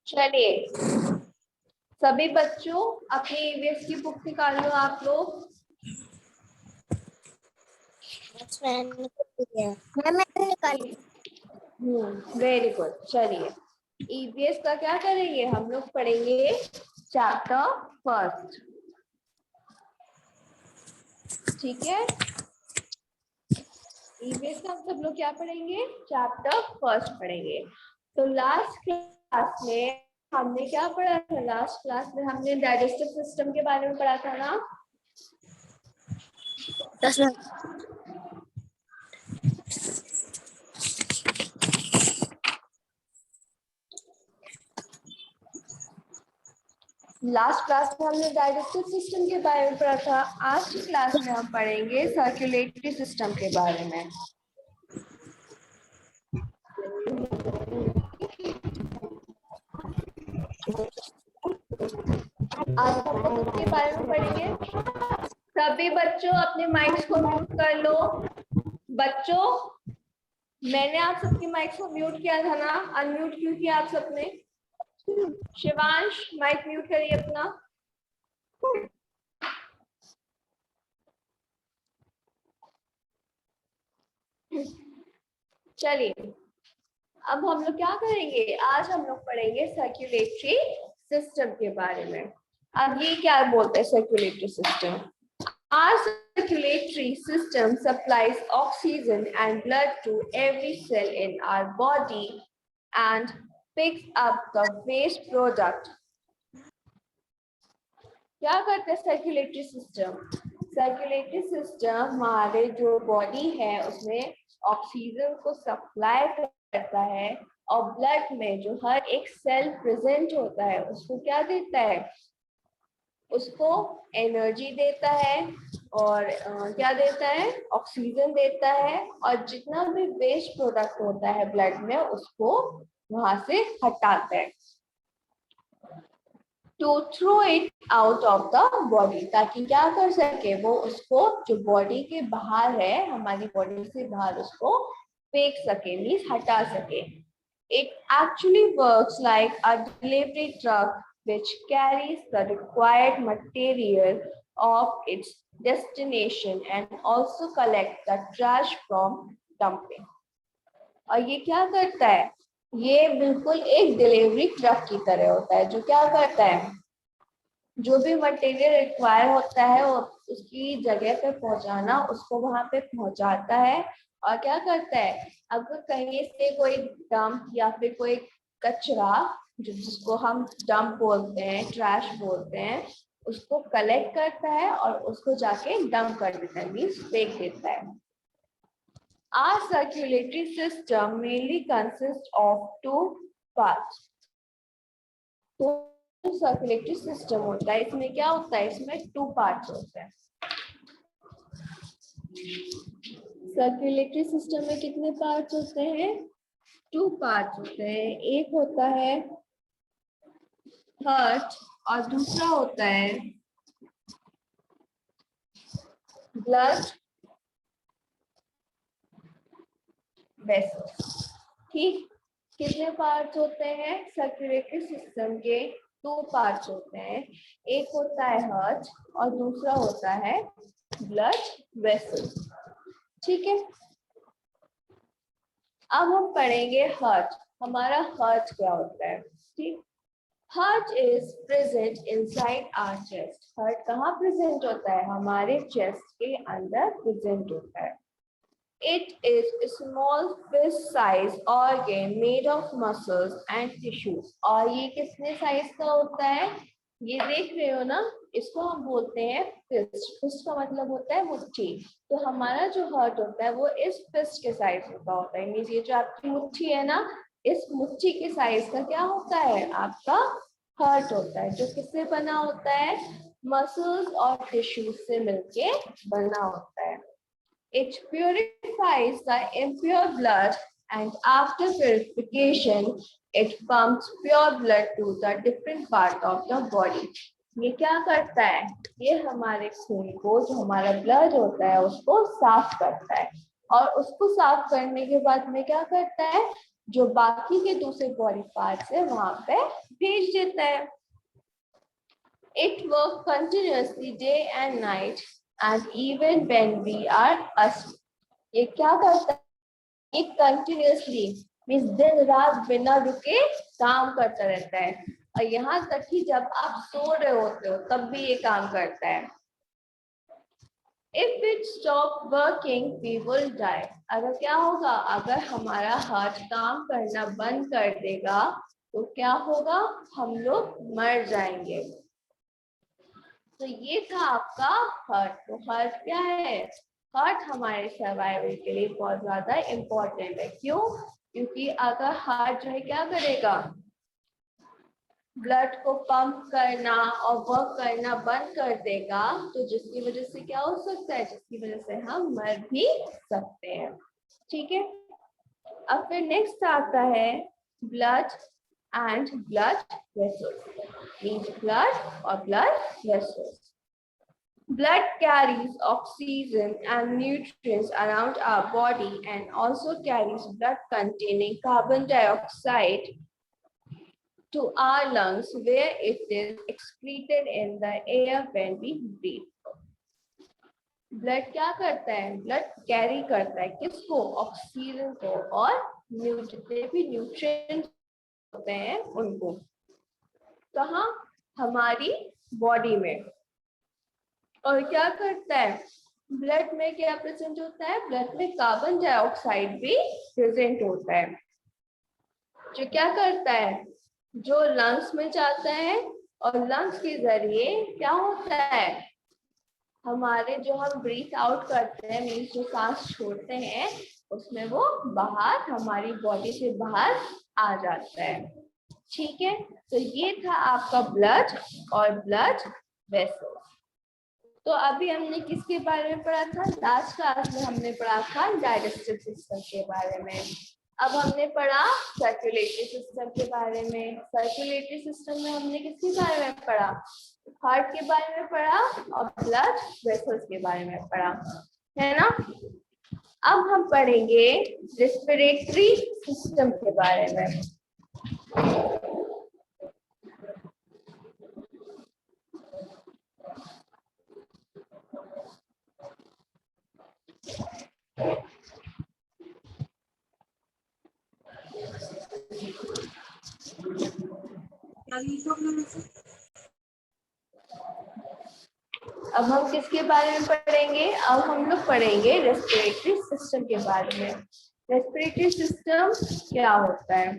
चलिए सभी बच्चों अपनी ईवीएस की बुक निकाल लो आप लोग। मैंने निकाली। Very good. चलिए ईवीएस का क्या करेंगे, हम लोग पढ़ेंगे चैप्टर फर्स्ट। ठीक है, ईवीएस का हम सब लोग क्या पढ़ेंगे, चैप्टर फर्स्ट पढ़ेंगे। तो लास्ट क्लास में हमने क्या पढ़ा था, लास्ट क्लास में हमने डाइजेस्टिव सिस्टम के बारे में पढ़ा था ना। 10 मिनट। लास्ट क्लास में हमने डाइजेस्टिव सिस्टम के बारे में पढ़ा था। आज की क्लास में हम पढ़ेंगे सर्कुलेटरी सिस्टम के बारे में। आज हम लोग उसके बारे में पढ़ेंगे। सभी बच्चों अपने माइक्स को म्यूट कर लो। बच्चों मैंने आप सबके माइक्स को म्यूट किया था ना, अनम्यूट क्यों किया आप सबने? शिवांश माइक म्यूट करिए अपना। चलिए अब हम लोग क्या करेंगे, आज हम लोग पढ़ेंगे सर्कुलेटरी सिस्टम के बारे में। अब ये क्या बोलते हैं circulatory system? Our circulatory system supplies oxygen and blood to every cell in our body and picks up the waste product. क्या करता है सर्कुलेटरी सिस्टम? सर्कुलेटरी सिस्टम हमारे जो बॉडी है उसमें ऑक्सीजन को सप्लाई करता है और ब्लड में जो हर एक सेल प्रेजेंट होता है उसको क्या देता है, उसको एनर्जी देता है और क्या देता है, ऑक्सीजन देता है, और जितना भी वेस्ट प्रोडक्ट होता है ब्लड में उसको वहां से हटाता है to throw it out of the body, ताकि क्या कर सके वो उसको जो बॉडी के बाहर है, हमारी बॉडी से बाहर उसको फेंक सके, मीन्स हटा सके। It actually works like a delivery truck which carries the required material of its destination and also collect the trash from dumping. और ये क्या करता है, ये बिल्कुल एक डिलीवरी ट्रक की तरह होता है जो क्या करता है, जो भी मटेरियल रिक्वायर होता है वो उसकी जगह पे पहुंचाना, उसको वहां पे पहुंचाता है। और क्या करता है, अगर कहीं से कोई डंप या फिर कोई कचरा जिसको हम डंप बोलते हैं, ट्रैश बोलते हैं, उसको कलेक्ट करता है और उसको जाके डंप कर देता है, मीन्स फेंक देता है। Our circulatory system mainly consists of two parts. तो सर्कुलेटरी सिस्टम होता है, इसमें क्या होता है, इसमें टू पार्ट्स होते हैं। सर्कुलेटरी सिस्टम में कितने पार्ट्स होते हैं, टू पार्ट्स होते हैं। एक होता है हार्ट और दूसरा होता है ब्लड वेसल्स। ठीक, कितने पार्ट्स होते हैं सर्कुलेटरी सिस्टम के, टू पार्ट्स होते हैं। एक होता है हार्ट और दूसरा होता है ब्लड वेसल। ठीक है, अब हम पढ़ेंगे हार्ट। हमारा हार्ट क्या होता है? ठीक, heart is present inside our chest. Heart कहाँ प्रेजेंट होता है, हमारे चेस्ट के अंदर प्रेजेंट होता है। It is a small fist-sized organ made of muscles and tissues. और ये कितने साइज का होता है, ये देख रहे हो ना, इसको हम बोलते हैं फिस्ट। फिस्ट का मतलब होता है मुट्ठी। तो हमारा जो हार्ट होता है वो इस फिस्ट के साइज का होता है, मीन्स ये जो आपकी मुट्ठी है ना, इस मुट्ठी के साइज का क्या होता है, आपका हार्ट होता है, जो किससे बना होता है, मसल्स और टिश्यूज से मिलके बना होता है। It purifies the impure blood and after purification, it pumps pure blood to the different part of the body. ये क्या करता है, ये हमारे खून को, जो हमारा ब्लड होता है, उसको साफ करता है और उसको साफ करने के बाद में क्या करता है, जो बाकी के दूसरे बॉडी पार्ट्स है वहां पे भेज देता है। It works continuously day and night and even when we are asleep. ये क्या करता है? ये कंटिन्यूसली मीन्स दिन रात बिना रुके काम करता रहता है, और यहाँ तक कि जब आप सो रहे होते हो तब भी ये काम करता है। If it stop working, we will die. अगर क्या होगा, अगर हमारा हार्ट काम करना बंद कर देगा तो क्या होगा, हम लोग मर जाएंगे। तो ये था आपका हार्ट। तो हार्ट क्या है? हार्ट हमारे सर्वाइवल के लिए बहुत ज्यादा इम्पोर्टेंट है। क्यों? क्योंकि अगर हार्ट जो है क्या करेगा, ब्लड को पंप करना और वर्क करना बंद कर देगा, तो जिसकी वजह से क्या हो सकता है, जिसकी वजह से हम मर भी सकते हैं। ठीक है, अब फिर नेक्स्ट आता है blood and blood vessels, means blood और blood vessels. Blood carries oxygen and nutrients around our body and also carries blood containing carbon dioxide to our lungs, where it is excreted in the air when we breathe. Blood क्या करता है? Blood carry करता है किसको? Oxygen को और जितने भी न्यूट्रिएंट्स होते हैं उनको। कहाँ? हमारी बॉडी में। और क्या करता है? ब्लड में क्या प्रेजेंट होता है? ब्लड में कार्बन डाइऑक्साइड भी प्रेजेंट होता है, जो क्या करता है, जो लंग्स में जाता है और लंग्स के जरिए क्या होता है, हमारे जो हम ब्रीथ आउट करते हैं मीन्स जो सांस छोड़ते हैं उसमें वो बाहर हमारी बॉडी से बाहर आ जाता है। ठीक है, तो ये था आपका ब्लड और ब्लड वेसल। तो अभी हमने किसके बारे में पढ़ा था? लास्ट क्लास में हमने पढ़ा था डाइजेस्टिव सिस्टम के बारे में। अब हमने पढ़ा सर्कुलेटरी सिस्टम के बारे में। सर्कुलेटरी सिस्टम में हमने किसके बारे में पढ़ा? हार्ट के बारे में पढ़ा और ब्लड वेसल्स के बारे में पढ़ा, है ना। अब हम पढ़ेंगे रेस्पिरेटरी सिस्टम के बारे में। अब हम किसके बारे में पढ़ेंगे? अब हम लोग पढ़ेंगे रेस्पिरेटरी सिस्टम के बारे में। रेस्पिरेटरी सिस्टम क्या होता है?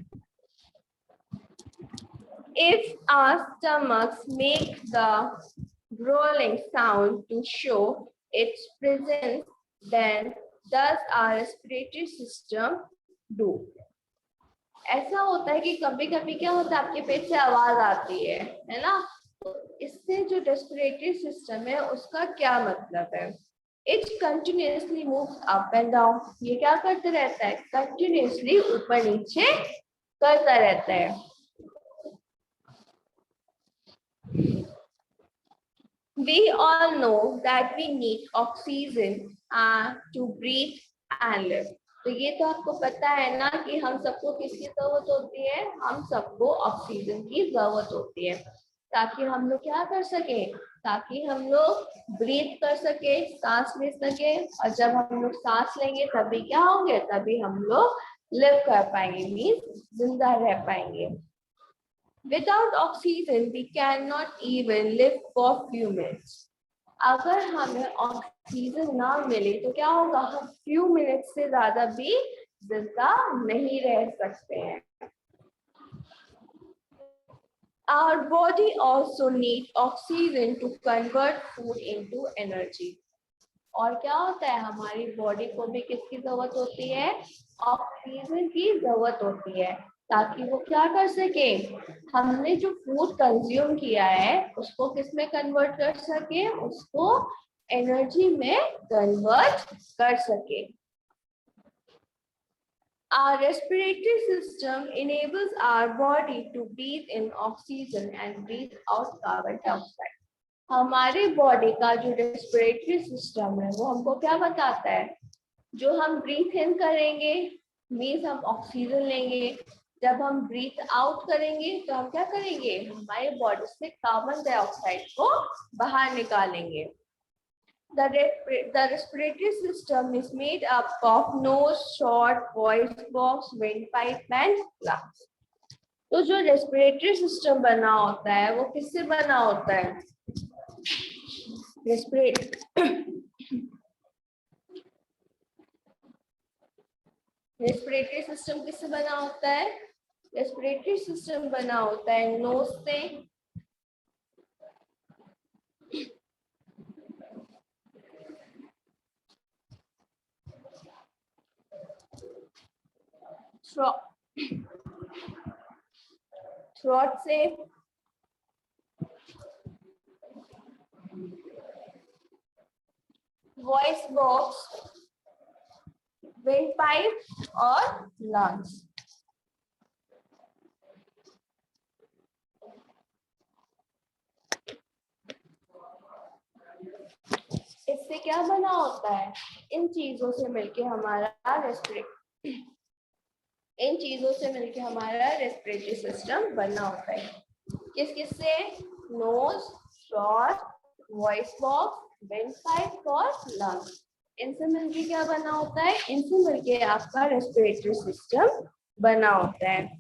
If our stomachs make the growling sound to show its presence, then does our respiratory system do? ऐसा होता है कि कभी कभी क्या होता है, आपके पेट से आवाज आती है ना। तो इससे जो रेस्पिरेटरी सिस्टम है उसका क्या मतलब है? It continuously moves up and down. ये क्या करते रहता है? कंटिन्यूसली ऊपर नीचे करता रहता है। We all know that we need oxygen to breathe and live. तो ये तो आपको पता है ना कि हम सबको किसकी जरूरत होती है? हम सबको ऑक्सीजन की जरूरत होती है, ताकि हम लोग क्या कर सके, ताकि हम लोग ब्रीथ कर सके, सांस ले सके। और जब हम लोग सांस लेंगे तभी क्या होंगे, तभी हम लोग लिव कर पाएंगे, मीन्स जिंदा रह पाएंगे। Without oxygen, we cannot even live for few minutes. अगर हमें ऑक्सीजन ना मिले तो क्या होगा, हम few minutes से ज्यादा भी जिंदा नहीं रह सकते हैं। Our body also needs oxygen to convert food into energy. और क्या होता है, हमारी बॉडी को भी किसकी जरूरत होती है? ऑक्सीजन की जरूरत होती है, ताकि वो क्या कर सके, हमने जो फूड कंज्यूम किया है उसको किस में कन्वर्ट कर सके, उसको एनर्जी में कन्वर्ट कर सके। Our respiratory system enables our body to breathe in oxygen and breathe out carbon dioxide. हमारे बॉडी का जो रेस्पिरेटरी सिस्टम है वो हमको क्या बताता है? जो हम ब्रीथ इन करेंगे मीन्स हम ऑक्सीजन लेंगे, जब हम ब्रीथ आउट करेंगे तो हम क्या करेंगे, हमारे बॉडी से कार्बन डाइऑक्साइड को बाहर निकालेंगे। The respiratory system is made up of nose, short, voice box, windpipe and lungs. तो जो रेस्पिरेटरी सिस्टम बना होता है वो किससे बना होता है? रेस्पिरेटरी सिस्टम किससे बना होता है? रेस्पिरेटरी सिस्टम बना होता है नोज से, थ्रोट से, वॉइस बॉक्स, विंड पाइप और लंग्स। इससे क्या बना होता है? इन चीजों से मिलके हमारा रेस्पिरेटरी सिस्टम बना होता है। किस किस से? Nose, throat, voice box, windpipe और लंग्स। इनसे मिलके क्या बना होता है? इनसे मिलके आपका रेस्पिरेटरी सिस्टम बना होता है।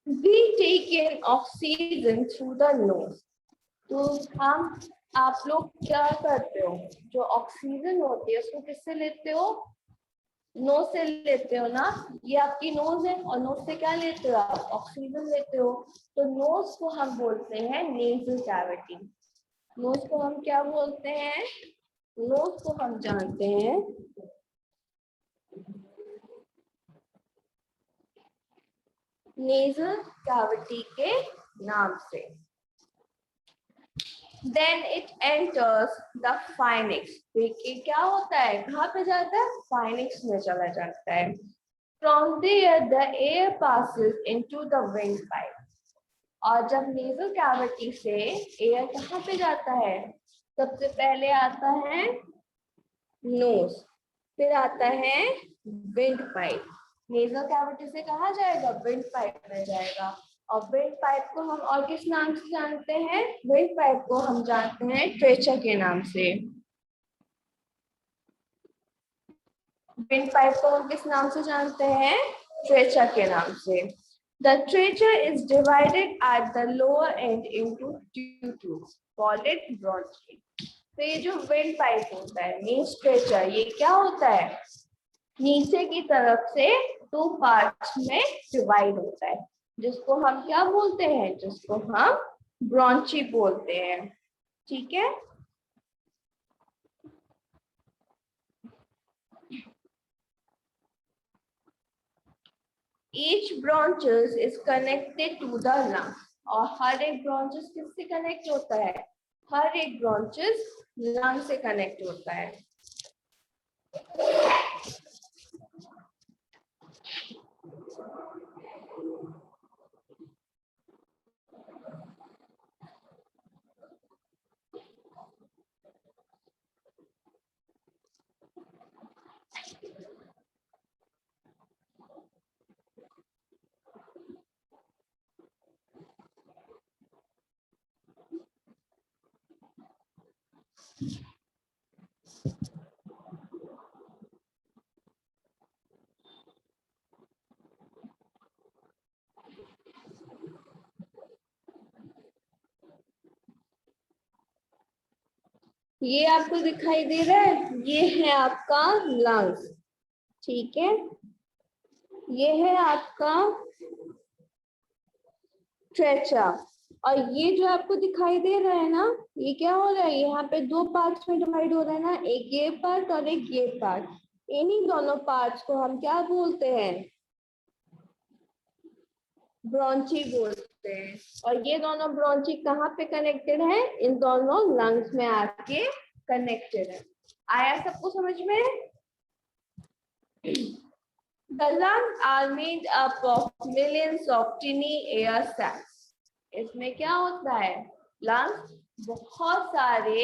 We take in oxygen through the nose. तो आप लोग क्या करते हो? जो ऑक्सीजन होती है उसको किससे लेते हो? नोज से लेते हो ना। ये आपकी नोज है और नोज से क्या लेते हो आप? ऑक्सीजन लेते हो। तो नोज को हम बोलते हैं नेजल कैविटी। नोज को हम क्या बोलते हैं? नोज को हम जानते हैं नेजल कैविटी के नाम से। Then it enters the pharynx. देखिए क्या होता है, कहाँ पे जाता है? pharynx में चला जाता है। From there the air passes into the windpipe. और जब नेजल कैविटी से एयर कहाँ पे जाता है? सबसे पहले आता है नोज, फिर आता है विंड पाइप। नेजल कैविटी से कहाँ जाएगा? विंड पाइप में जाएगा। और विंड पाइप को हम और किस नाम से जानते हैं? विंड पाइप को हम जानते हैं ट्रेचा के नाम से। विंड पाइप को हम किस नाम से जानते हैं? ट्रेचा के नाम से। The trachea is divided at the lower end into two tubes called it bronchi. तो ये जो विंड पाइप होता है, मीन्स ट्रेचा, ये क्या होता है? नीचे की तरफ से दो पार्ट्स में डिवाइड होता है, जिसको हम क्या बोलते हैं? जिसको हम ब्रॉन्ची बोलते हैं। ठीक है। Each branches is connected to the lung. और हर एक ब्रांचेस किससे कनेक्ट होता है? हर एक ब्रांचेस लंग से कनेक्ट होता है। ये आपको दिखाई दे रहा है, ये है आपका लंग्स। ठीक है, ये है आपका ट्रेचा। और ये जो आपको दिखाई दे रहा है ना, ये क्या हो रहा है? यहाँ पे दो पार्ट्स में डिवाइड हो रहा है ना, एक ये पार्ट और एक ये पार्ट। इन्हीं दोनों पार्ट्स को हम क्या बोलते हैं? ब्रॉन्ची बोलते हैं। और ये दोनों ब्रॉन्ची कहाँ पे कनेक्टेड है? इन दोनों लंग्स में आके कनेक्टेड है। आया सबको समझ में? The lungs are made up of millions of tiny air sacs. इसमें क्या होता है? लंग्स बहुत सारे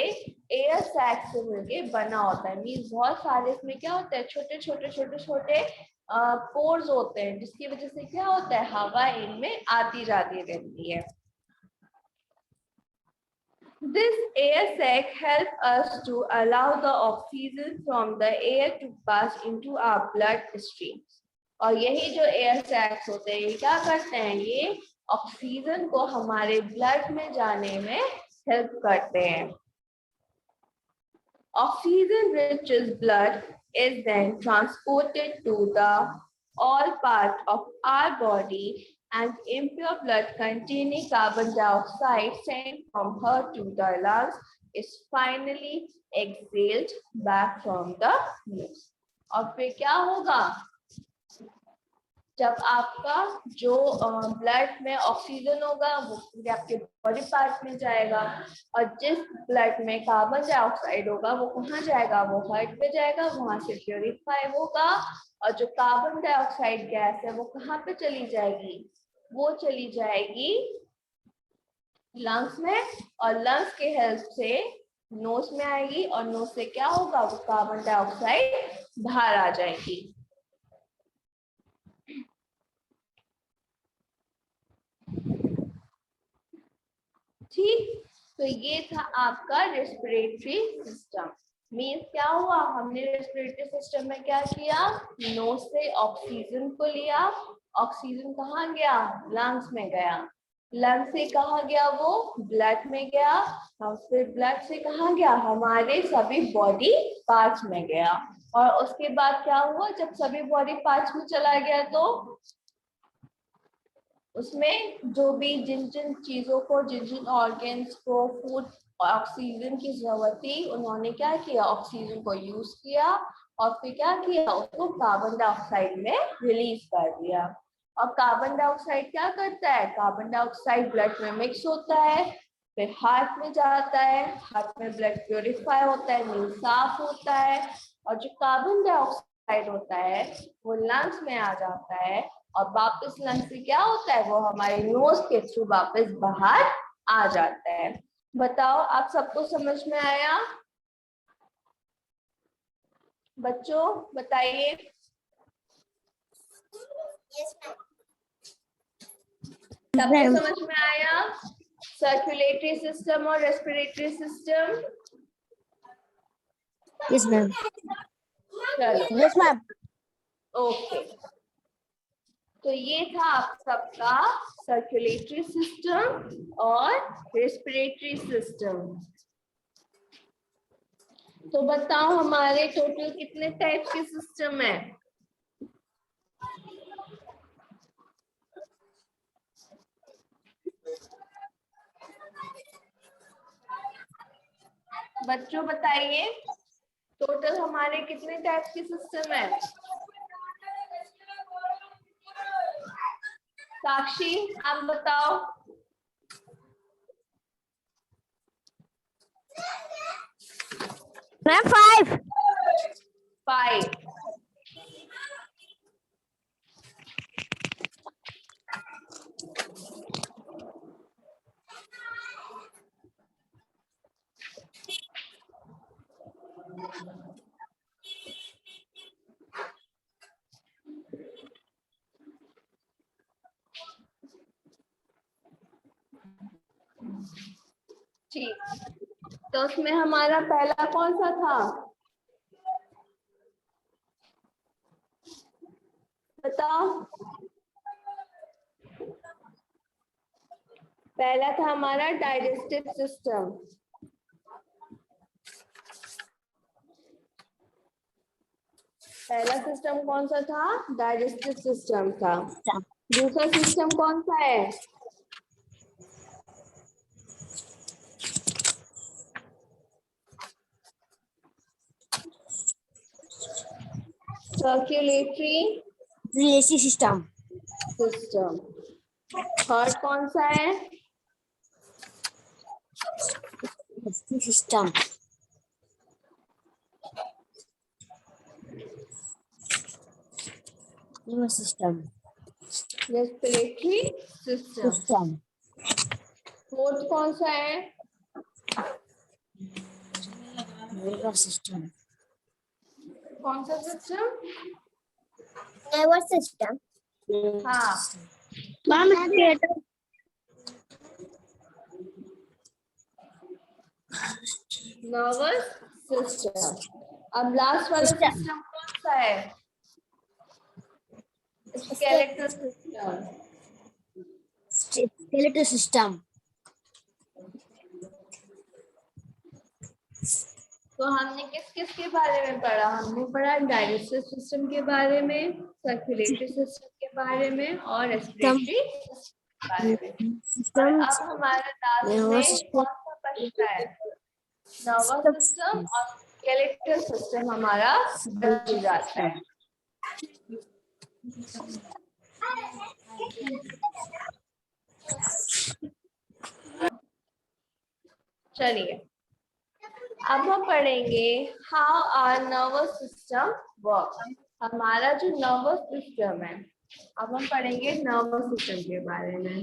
एयर सैक से मिलके बना होता है। मीन्स बहुत सारे इसमें क्या होता है? छोटे छोटे छोटे छोटे पोर्स होते हैं, जिसकी वजह से क्या होता है, हवा इनमें आती जाती रहती है। This air sac help us to allow the oxygen from the air to pass into our blood streams. और यही जो एयर सैक्स होते हैं, ये क्या करते हैं, ये ऑक्सीजन को हमारे ब्लड में जाने में हेल्प करते हैं। Oxygen rich blood is then transported to the all part of our body, and impure blood containing carbon dioxide sent from her to the lungs is finally exhaled back from the nose. और फिर क्या होगा, जब आपका जो blood में oxygen होगा वो पूरे आपके बॉडी पार्ट में जाएगा, और जिस ब्लड में कार्बन डाइऑक्साइड होगा वो कहाँ जाएगा, वो हार्ट पे जाएगा, वहां से प्योरीफाई होगा, और जो कार्बन डाइऑक्साइड गैस है वो कहाँ पे चली जाएगी, वो चली जाएगी लंग्स में, और लंग्स के हेल्प से नोज में आएगी, और नोज से क्या होगा, वो कार्बन डाइऑक्साइड बाहर आ जाएगी। ठीक, तो ये था आपका रेस्पिरेटरी सिस्टम। मीन्स क्या हुआ, हमने रेस्पिरेटरी सिस्टम में क्या किया, नोज से ऑक्सीजन को लिया, ऑक्सीजन कहाँ गया, लंग्स में गया, लंग से कहाँ गया, वो ब्लड में गया, और फिर ब्लड से कहाँ गया, हमारे सभी बॉडी पार्ट्स में गया, और उसके बाद क्या हुआ, जब सभी बॉडी पार्ट्स में चला गया तो उसमें जो भी जिन जिन चीजों को, जिन जिन ऑर्गन्स को फूड ऑक्सीजन की जरूरत थी, उन्होंने क्या किया, ऑक्सीजन को यूज किया, और फिर क्या किया, उसको कार्बन डाइऑक्साइड में रिलीज कर दिया। और कार्बन डाइऑक्साइड क्या करता है, कार्बन डाइऑक्साइड ब्लड में मिक्स होता है, फिर हार्ट में जाता है, हार्ट में ब्लड प्योरीफाई होता है, मीन साफ होता है, और जो कार्बन डाइऑक्साइड होता है वो लंग्स में आ जाता है, और वापस लंग से क्या होता है, वो हमारे नोज के थ्रू वापस बाहर आ जाता है। बताओ, आप सबको समझ में आया? बच्चों बताइए। सबको समझ में आया? सर्कुलेटरी सिस्टम और रेस्पिरेटरी सिस्टम? Yes ma'am. चलो, यस मैम। ओके, तो ये था आप सबका सर्कुलेटरी सिस्टम और रेस्पिरेटरी सिस्टम। तो बताओ, हमारे टोटल कितने टाइप के सिस्टम है? बच्चों बताइए, टोटल हमारे कितने टाइप के सिस्टम है? साक्षी, आप बताओ। मैम 5। 5। ठीक, तो उसमें हमारा पहला कौन सा था, बताओ? पहला था हमारा डाइजेस्टिव सिस्टम। पहला सिस्टम कौन सा था, डाइजेस्टिव सिस्टम था। दूसरा सिस्टम कौन सा है, सर्कुलेटरी सिस्टम। सिस्टम। थर्ड कौन सा है, system. System. Respiratory system. Fourth कौन सा है, सिस्टम। कौन सा सिस्टम, nervous system. हाँ, Ma'am, नर्वस सिस्टम। अब लास्ट वाला System. सिस्टम कौन सा है? Skeletal system. skeletal system. तो हमने किस किस के बारे में पढ़ा? हमने पढ़ा डाइजेस्टिव सिस्टम के बारे में, सर्कुलेटरी सिस्टम के बारे में और रेस्पिरेटरी सिस्टम के बारे में। और Systems. अब हमारा लास्ट Nervous में system. कौन सा बचता है? नर्वस सिस्टम और स्केलेटल सिस्टम हमारा बच जाता है। चलिए अब हम पढ़ेंगे how our nervous system work. हमारा जो नर्वस सिस्टम है, अब हम पढ़ेंगे नर्वस सिस्टम के बारे में।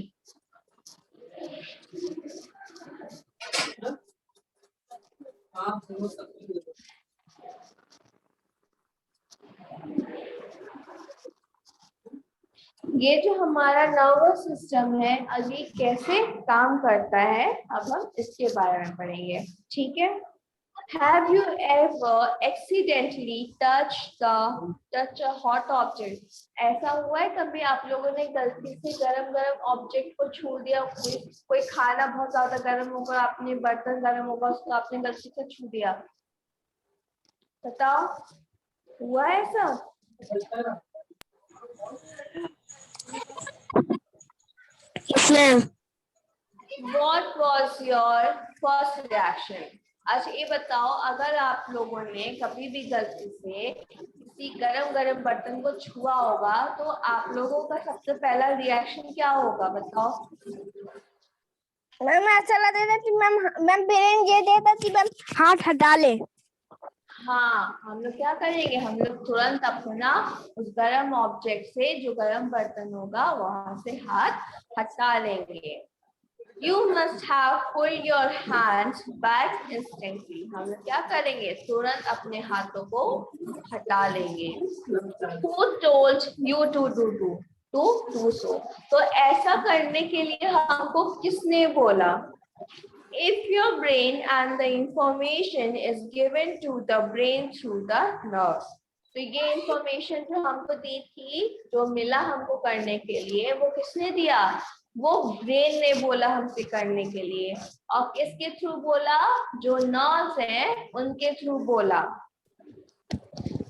ये जो हमारा नर्वस सिस्टम है, अब ये कैसे काम करता है, अब हम इसके बारे में पढ़ेंगे। ठीक है। Have you ever accidentally touched a hot object? ऐसा हुआ है कभी आप लोगों ने गलती से गरम ऑब्जेक्ट को छू दिया? कोई खाना बहुत ज्यादा गर्म होगा, आपने बर्तन गर्म होगा, उसको आपने गलती से छू दिया, बताओ हुआ है ऐसा? Yes, ma'am. What was your first reaction? अच्छा ये बताओ, अगर आप लोगों ने कभी भी गलती से किसी गरम बर्तन को छुआ होगा तो आप लोगों का सबसे पहला रिएक्शन क्या होगा, बताओ? मैम ऐसा लगता था कि मैम ब्रेन ये देता कि मैम हाथ हटा ले। हाँ, हम लोग क्या करेंगे, हम लोग तुरंत अपना उस गरम ऑब्जेक्ट से, जो गरम बर्तन होगा, वहां से हाथ हटा लेंगे। You must have pulled your hands back instantly. हम लोग क्या करेंगे, तुरंत अपने हाथों को हटा लेंगे। Who told you to do so? तो ऐसा करने के लिए हमको किसने बोला? If your brain and the information is given to the brain through the nerves. तो ये इंफॉर्मेशन जो हमको दी थी, जो मिला हमको करने के लिए, वो किसने दिया? वो ब्रेन ने बोला हमसे करने के लिए। और किसके थ्रू बोला? जो नर्व्स हैं उनके थ्रू बोला।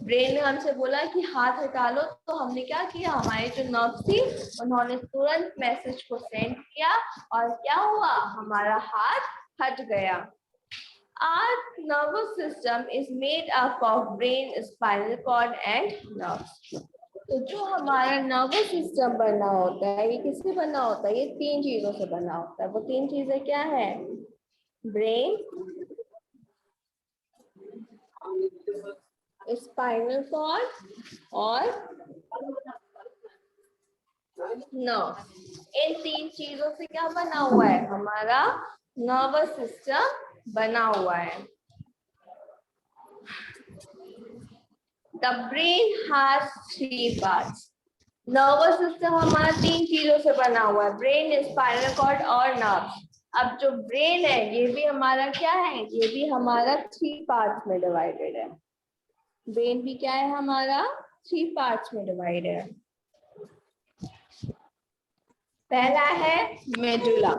ब्रेन ने हमसे बोला कि हाथ हटा लो, तो हमने क्या किया, हमारे जो नर्व्स थी उन्होंने तुरंत मैसेज को सेंड किया और क्या हुआ, हमारा हाथ हट गया। Our nervous system is made up of brain, spinal cord and nerves. तो जो हमारा नर्वस सिस्टम बना होता है, ये किससे बना होता है? ये 3 चीजों से बना होता है। वो 3 चीजें क्या है? ब्रेन, स्पाइनल कॉर्ड और नर्व। इन 3 चीजों से क्या बना हुआ है? हमारा नर्वस सिस्टम बना हुआ है। The brain has 3 parts. Nervous system हमारा 3 चीजों से बना हुआ है, ब्रेन, स्पाइनल कॉर्ड और नर्व्स। अब जो ब्रेन है, ये भी हमारा क्या है? ये भी हमारा 3 पार्ट्स में डिवाइडेड है। ब्रेन भी क्या है हमारा? 3 पार्ट्स में डिवाइड है। पहला है मेडुला।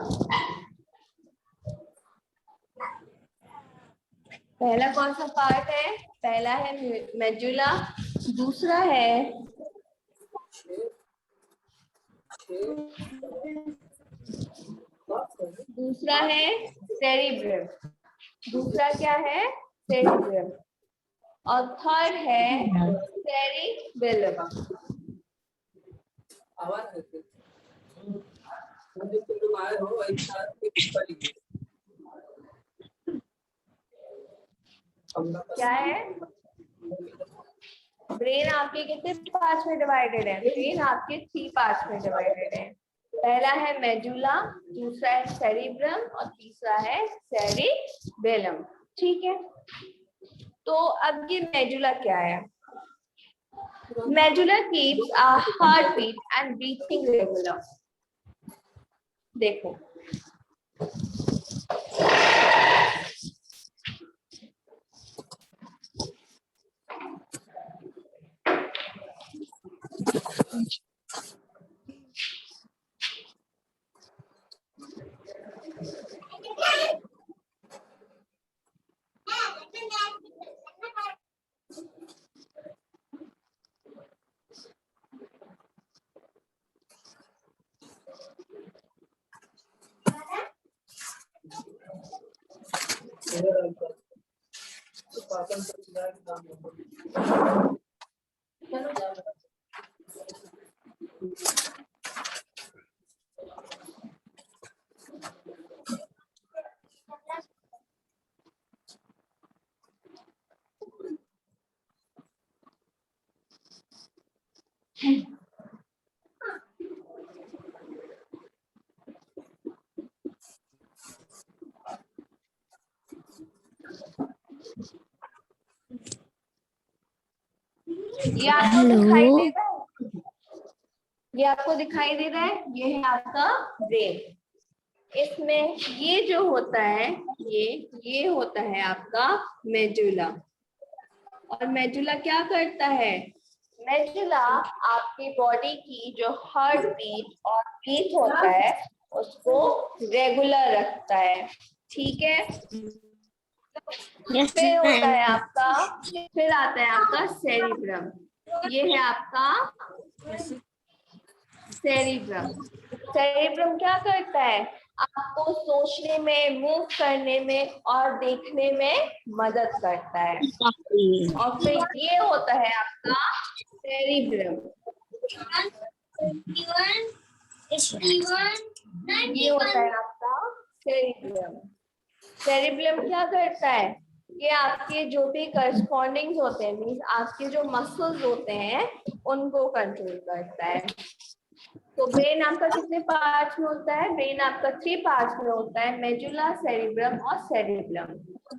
पहला कौन सा पार्ट है? पहला है मेडुला। दूसरा है सेरिब्रम। दूसरा क्या है? सेरिब्रम। और थर्ड है सेरिबेलम। क्या है? ब्रेन आपके कितने पार्ट्स में डिवाइडेड है? ब्रेन आपके 3 पार्ट्स में डिवाइडेड है। पहला है मेडुला, दूसरा है सेरिब्रम और तीसरा है सेरिबेलम। ठीक है। तो अब ये मेडुला क्या है? Medulla keeps our heartbeat and breathing regular. देखो ये आपको दिखाई दे रहा है, ये आपको दिखाई दे रहा है, ये है आपका ब्रेन। इसमें ये जो होता है ये होता है आपका मेडुला। और मेडुला क्या करता है? मेडुला आपकी बॉडी की जो हार्ट बीट और ब्रीथ होता है उसको रेगुलर रखता है, ठीक है। फिर होता है आपका, फिर आता है आपका सेरिब्रम। ये है आपका सेरिब्रम। सेरिब्रम क्या करता है? आपको सोचने में, मूव करने में और देखने में मदद करता है। और फिर ये होता है आपका सेरिब्रम। ये होता है आपका सेरिब्रम। सेरिब्रम क्या करता है? ये आपके जो भी करस्पॉन्डिंग्स होते हैं, मीन्स आपके जो मसल्स होते हैं उनको कंट्रोल करता है। तो ब्रेन आपका कितने पार्ट्स में होता है? ब्रेन आपका 3 पार्ट्स में होता है, मेडुला, सेरिब्रम और सेरिब्रम।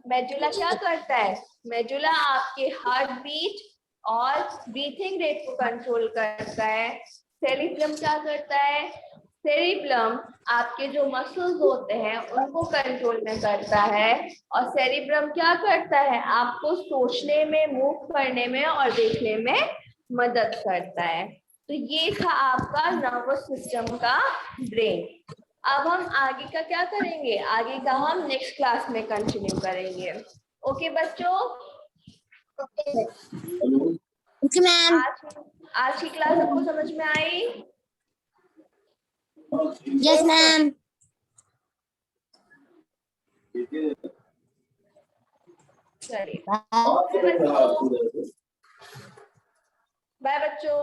मेडुला क्या करता है? मेडुला आपके हार्ट बीट और ब्रीथिंग रेट को कंट्रोल करता है। सेरिब्रम क्या करता है? सेरिब्रम आपके जो मसल्स होते हैं उनको कंट्रोल में करता है। और सेरिब्रम क्या करता है? आपको सोचने में, मूव करने में और देखने में मदद करता है। तो ये था आपका नर्वस सिस्टम का ब्रेन। अब हम आगे का क्या करेंगे? आगे का हम नेक्स्ट क्लास में कंटिन्यू करेंगे। ओके बच्चों? Okay ma'am. आज की क्लास आपको समझ में आई? Yes ma'am. चलिए, ओके बच्चों, बाय बच्चों।